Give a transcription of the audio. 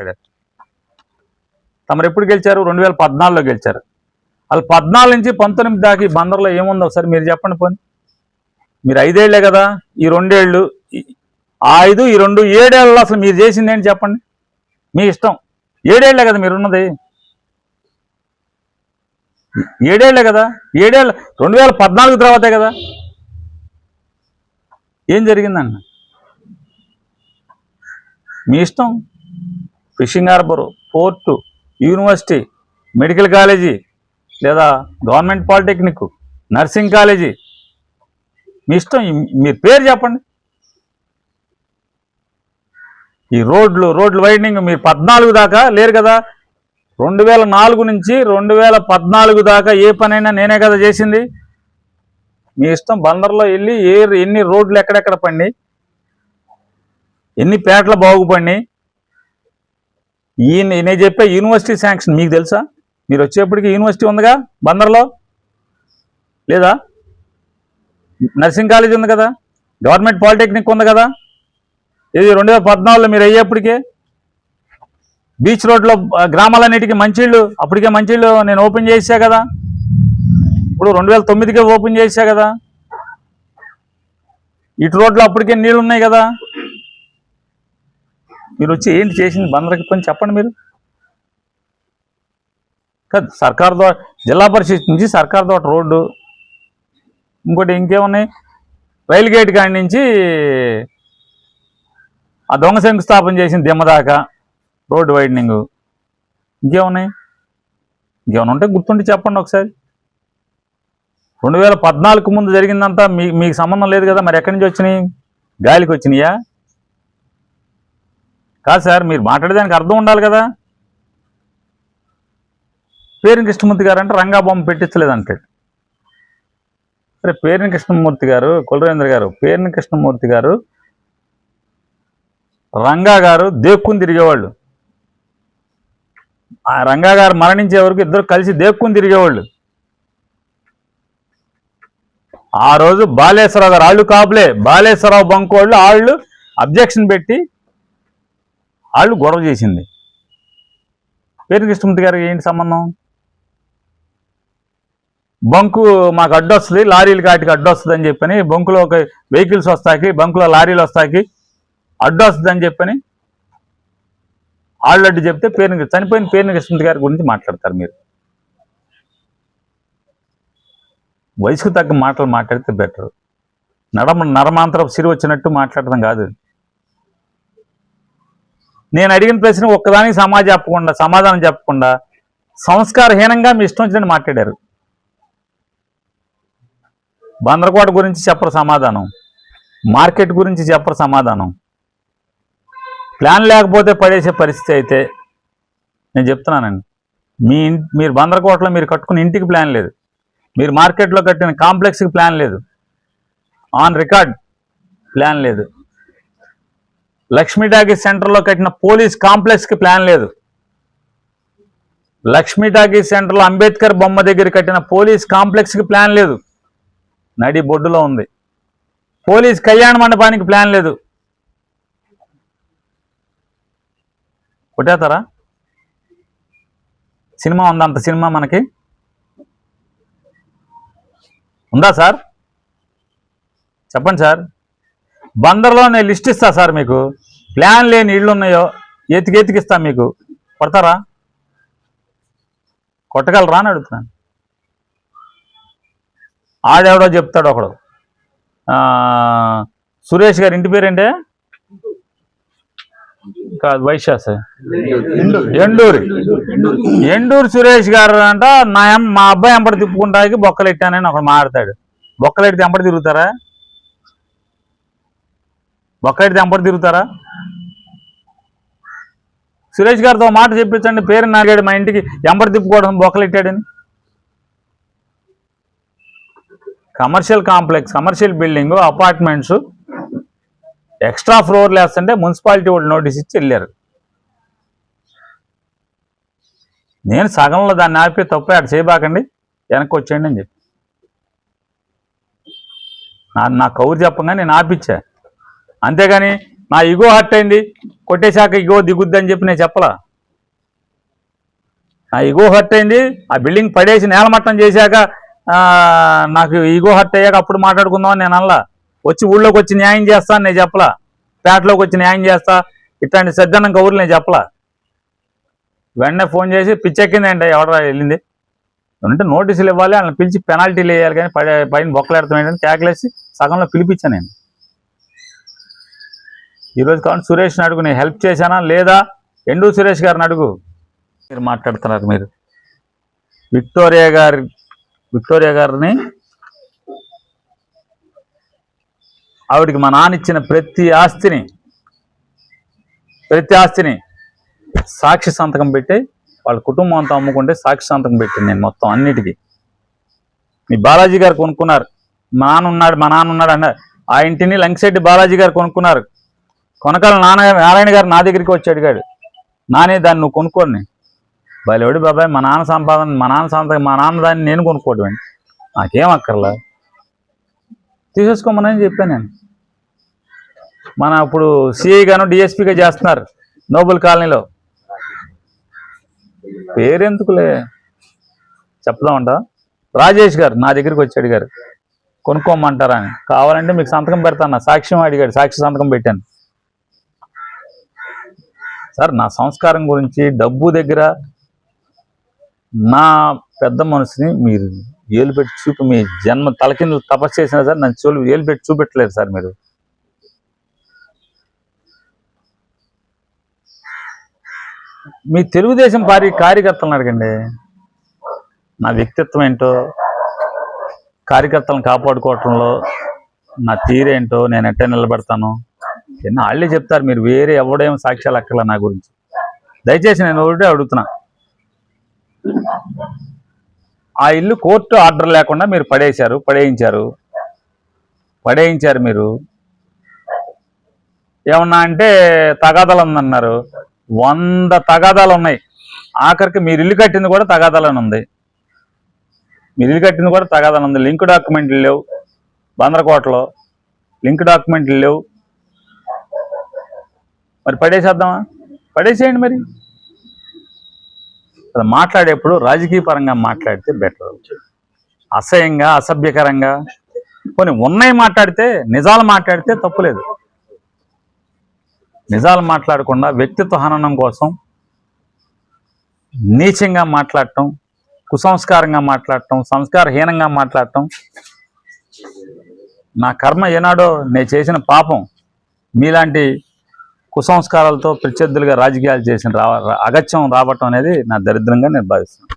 మాట్లాడారు. తమరు ఎప్పుడు గెలిచారు? 2014లో గెలిచారు. వాళ్ళు 14 నుంచి 19 దాకా ఈ బందర్లో ఏముందో ఒకసారి మీరు చెప్పండి. పోనీ మీరు 5 ఏళ్లే కదా, ఈ 2 ఏళ్ళు, ఆ 5 ఈ 2 7 ఏళ్ళలో అసలు మీరు చేసింది ఏంటి చెప్పండి. మీ ఇష్టం. 7 ఏళ్లే కదా మీరున్నది, 7 ఏళ్లే కదా. 7 ఏళ్ళు 2014 తర్వాతే కదా. ఏం జరిగిందన్న మీ ఇష్టం. Fishing harbour, port, university, medical college, లేదా గవర్నమెంట్ పాలిటెక్నిక్, నర్సింగ్ కాలేజీ, మీ ఇష్టం. మీరు పేరు చెప్పండి. ఈ రోడ్లు వైడనింగ్ మీరు 14 దాకా లేరు కదా. 2004 నుంచి 2014 దాకా ఏ పనైనా నేనే కదా చేసింది. మీ ఇష్టం. బందర్లో వెళ్ళి ఎన్ని రోడ్లు ఎక్కడెక్కడ పడి, ఎన్ని పేటలు బాగుపడి, నేను చెప్పే యూనివర్సిటీ శాంక్షన్ మీకు తెలుసా? మీరు వచ్చేప్పటికి యూనివర్సిటీ ఉందిగా బందర్లో, లేదా? నర్సింగ్ కాలేజ్ ఉంది కదా, గవర్నమెంట్ పాలిటెక్నిక్ ఉంది కదా. ఇది 2014లో మీరు అయ్యేప్పటికే బీచ్ రోడ్లో గ్రామాలన్నిటికీ మంచిళ్ళు, అప్పటికే మంచిళ్ళు నేను ఓపెన్ చేసా కదా. ఇప్పుడు 2009కే ఓపెన్ చేసా కదా. ఇటు రోడ్లో అప్పటికే నీళ్ళు ఉన్నాయి కదా. మీరు వచ్చి ఏంటి చేసింది బందర్కి పని చెప్పండి మీరు. కాదు, సర్కార్ ద్వారా, జిల్లా పరిషత్ నుంచి సర్కార్ తోట రోడ్డు, ఇంకోటి ఇంకేమున్నాయి, రైలు గేట్ కాడి నుంచి ఆ దొంగ శంకుస్థాపన చేసిన దిమ్మదాకా రోడ్డు వైడనింగ్, ఇంకేమున్నాయి? ఇంకేమైనా ఉంటే గుర్తుండి చెప్పండి ఒకసారి. 2014 ముందు జరిగిందంతా మీకు సంబంధం లేదు కదా. మరి ఎక్కడి నుంచి వచ్చినాయి? గాలికి వచ్చినాయా? కాదు సార్, మీరు మాట్లాడేదానికి అర్థం ఉండాలి కదా. పేరుని కృష్ణమూర్తి గారు అంటే రంగా బొమ్మ పెట్టించలేదంటాడు. సరే, పేరుని కృష్ణమూర్తి గారు, కులరేంద్ర గారు, పేరుని కృష్ణమూర్తి గారు, రంగా గారు దేక్కుని తిరిగేవాళ్ళు. ఆ రంగా గారు మరణించే వరకు ఇద్దరు కలిసి దేక్కుని తిరిగేవాళ్ళు. ఆ రోజు బాలేశ్వరరావు గారు, వాళ్ళు కాపులే, బాలేశ్వరరావు బంకు వాళ్ళు అబ్జెక్షన్ పెట్టి వాళ్ళు గొడవ చేసింది. పేరుని కృష్ణమూర్తి గారికి ఏంటి సంబంధం? బంకు మాకు అడ్డొస్తుంది, లారీలు కాటికి అడ్డొస్తుంది అని చెప్పని, బంకులో ఒక వెహికల్స్ వస్తాకి, బంకులో లారీలు వస్తాకి అడ్డొస్తుంది అని చెప్పని వాళ్ళు అడ్డు చెప్తే చనిపోయిన పేరుని కృష్ణమూర్తి గారి గురించి మాట్లాడతారు మీరు. వయసుకు తగ్గ మాటలు మాట్లాడితే బెటర్. నరమాంతరపు సిరి వచ్చినట్టు మాట్లాడటం కాదు. నేను అడిగిన ప్రశ్న ఒక్కదానికి సమాధానం చెప్పకుండా సంస్కారహీనంగా మీ ఇష్టం వచ్చినట్టు మాట్లాడారు. బందరకోట గురించి చెప్పరు సమాధానం, మార్కెట్ గురించి చెప్పరు సమాధానం. ప్లాన్ లేకపోతే పడేసే పరిస్థితి అయితే నేను చెప్తున్నానండి. మీరు బందరకోటలో మీరు కట్టుకున్న ఇంటికి ప్లాన్ లేదు, మీరు మార్కెట్లో కట్టిన కాంప్లెక్స్కి ప్లాన్ లేదు, ఆన్ రికార్డ్ ప్లాన్ లేదు, లక్ష్మీ టాకీస్ సెంటర్లో కట్టిన పోలీస్ కాంప్లెక్స్కి ప్లాన్ లేదు, లక్ష్మీ టాకీస్ సెంటర్లో అంబేద్కర్ బొమ్మ దగ్గర కట్టిన పోలీస్ కాంప్లెక్స్కి ప్లాన్ లేదు, నడి బొడ్డులో ఉంది. పోలీస్ కళ్యాణ మండపానికి ప్లాన్ లేదు. కొట్టేస్తారా? సినిమా ఉందా? అంత సినిమా మనకి ఉందా సార్? చెప్పండి సార్. బందర్లో నేను లిస్ట్ ఇస్తా సార్ మీకు. ప్లాన్ లేని ఇళ్ళు ఉన్నాయో ఎతికిస్తా మీకు. కొడతారా? కొట్టగలరా అని అడుగుతున్నాను. ఆడెవడో చెప్తాడు ఒకడు, సురేష్ గారి ఇంటి పేరేంటే? కాదు, వైశాస్, ఎండూరు సురేష్ గారు అంట. మా అబ్బాయి ఎంపటి తిప్పుకుంటాకి బొక్కలెట్టానని ఒకడు మాట్లాడతాడు. బొక్కలెడితే ఎంపటి తిరుగుతారా? సురేష్ గారితో మాట చెప్పించండి, పేరు నాగాడు మా ఇంటికి ఎంపటి తిప్పుకోవడం బొక్కలెట్టాడని. Commercial complex, commercial building, apartments extra ఫ్లోర్లు వేస్తుంటే మున్సిపాలిటీ వాళ్ళు నోటీస్ ఇచ్చి వెళ్ళారు. నేను సగంలో దాన్ని ఆపి తప్పే అటు చేయబాకండి, వెనక్కి వచ్చేయండి అని చెప్పి నా కౌరు చెప్పంగా నేను ఆపిచ్చా. అంతేగాని నా ఇగో హర్ట్ అయింది, కొట్టేశాక ఇగో దిగుద్ది అని చెప్పి నేను చెప్పలా. నా ఇగో హర్ట్ అయింది, ఆ బిల్డింగ్ పడేసి నేలమట్టం చేశాక నాకు ఇగో హర్ట్ అయ్యాక అప్పుడు మాట్లాడుకుందాం అని నేను అనలా. వచ్చి ఊళ్ళోకి వచ్చి న్యాయం చేస్తా అని నేను చెప్పలా. పేటలోకి వచ్చి న్యాయం చేస్తా ఇట్లాంటి సజ్జనం కబుర్లు నేను చెప్పలా. వెంటనే ఫోన్ చేసి పిచ్చెక్కింది ఏంటి, ఎవడరా వెళ్ళింది అంటే నోటీసులు ఇవ్వాలి, వాళ్ళని పిలిచి పెనాల్టీలు వేయాలి, కానీ పైన బొక్కలాడుతాం ఏంటంటే కేకలేసి సగంలో పిలిపించాను నేను. ఈరోజు కాబట్టి సురేష్ని అడుగు, నేను హెల్ప్ చేశానా లేదా, ఎండు సురేష్ గారిని అడుగు. మీరు మాట్లాడుతున్నారు. మీరు విక్టోరియా గారిని ఆవిడికి మా నాన్న ఇచ్చిన ప్రతి ఆస్తిని సాక్షి సంతకం పెట్టి వాళ్ళ కుటుంబం అంతా అమ్ముకుంటే సాక్షి సంతకం పెట్టింది నేను మొత్తం అన్నిటికీ. మీ బాలాజీ గారు కొనుక్కున్నారు, మా నాన్న ఉన్నాడు అన్నారు. ఆ ఇంటిని లంకిశెట్టి బాలాజీ గారు కొనుక్కున్నారు. కొనకాల నారాయణ గారు నా దగ్గరికి వచ్చి అడిగాడు, నానే దాన్ని నువ్వు కొనుక్కోండి. బయలువడి బాబాయ్, మా నాన్న సంపాదన, మా నాన్న దాన్ని నేను కొనుక్కోవడం అండి, నాకేం అక్కర్లా, తీసేసుకోమని చెప్పాను నేను. మన ఇప్పుడు సిఐ గాను డిఎస్పీగా చేస్తున్నారు నోబుల్ కాలనీలో. పేరెందుకులే చెప్దామంట. రాజేష్ గారు నా దగ్గరికి వచ్చి అడిగారు కొనుక్కోమంటారా అని. కావాలంటే మీకు సంతకం పెడతాను, సాక్ష్యం అడిగాడు, సాక్షి సంతకం పెట్టాను. సార్, నా సంస్కారం గురించి డబ్బు దగ్గర నా పెద్ద మనసుని మీరు ఏలు పెట్టి చూపి, మీ జన్మ తలకిందు తపస్సు చేసినా సార్ నన్ను ఏలు పెట్టి చూపెట్టలేదు సార్ మీరు. మీ తెలుగుదేశం కార్యకర్తలను అడగండి నా వ్యక్తిత్వం ఏంటో, కార్యకర్తలను కాపాడుకోవటంలో నా తీరేంటో, నేను ఎట్ట నిలబడతాను ఎన్నో వాళ్ళే చెప్తారు. మీరు వేరే ఎవడేం సాక్ష్యాలు అక్కర్లా నా గురించి. దయచేసి నేను ఒకటే అడుగుతున్నా, ఆ ఇల్లు కోర్టు ఆర్డర్ లేకుండా మీరు పడేయించారు మీరు. ఏమన్నా అంటే తగాదాలు ఉందన్నారు, 100 తగాదాలు ఉన్నాయి. ఆఖరికి మీరు ఇల్లు కట్టింది కూడా తగాదాలని ఉంది. లింక్ డాక్యుమెంట్లు లేవు, బందరకోటలో లింక్ డాక్యుమెంట్లు లేవు. మరి పడేసేద్దామా? పడేసేయండి. మరి అది మాట్లాడేప్పుడు రాజకీయ పరంగా మాట్లాడితే బెటర్. అసహ్యంగా, అసభ్యకరంగా కొన్ని ఉన్నాయి మాట్లాడితే, నిజాలు మాట్లాడితే తప్పులేదు. నిజాలు మాట్లాడకుండా వ్యక్తిత్వ హననం కోసం నీచంగా మాట్లాడటం, కుసంస్కారంగా మాట్లాడటం, సంస్కారహీనంగా మాట్లాడటం నా కర్మ. ఏనాడో నేను చేసిన పాపం మీలాంటి కుసంస్కారాలతో ప్రత్యర్థులుగా రాజకీయాలు చేసిన అగత్యం రావటం అనేది నా దరిద్రంగా నేను భావిస్తున్నాను.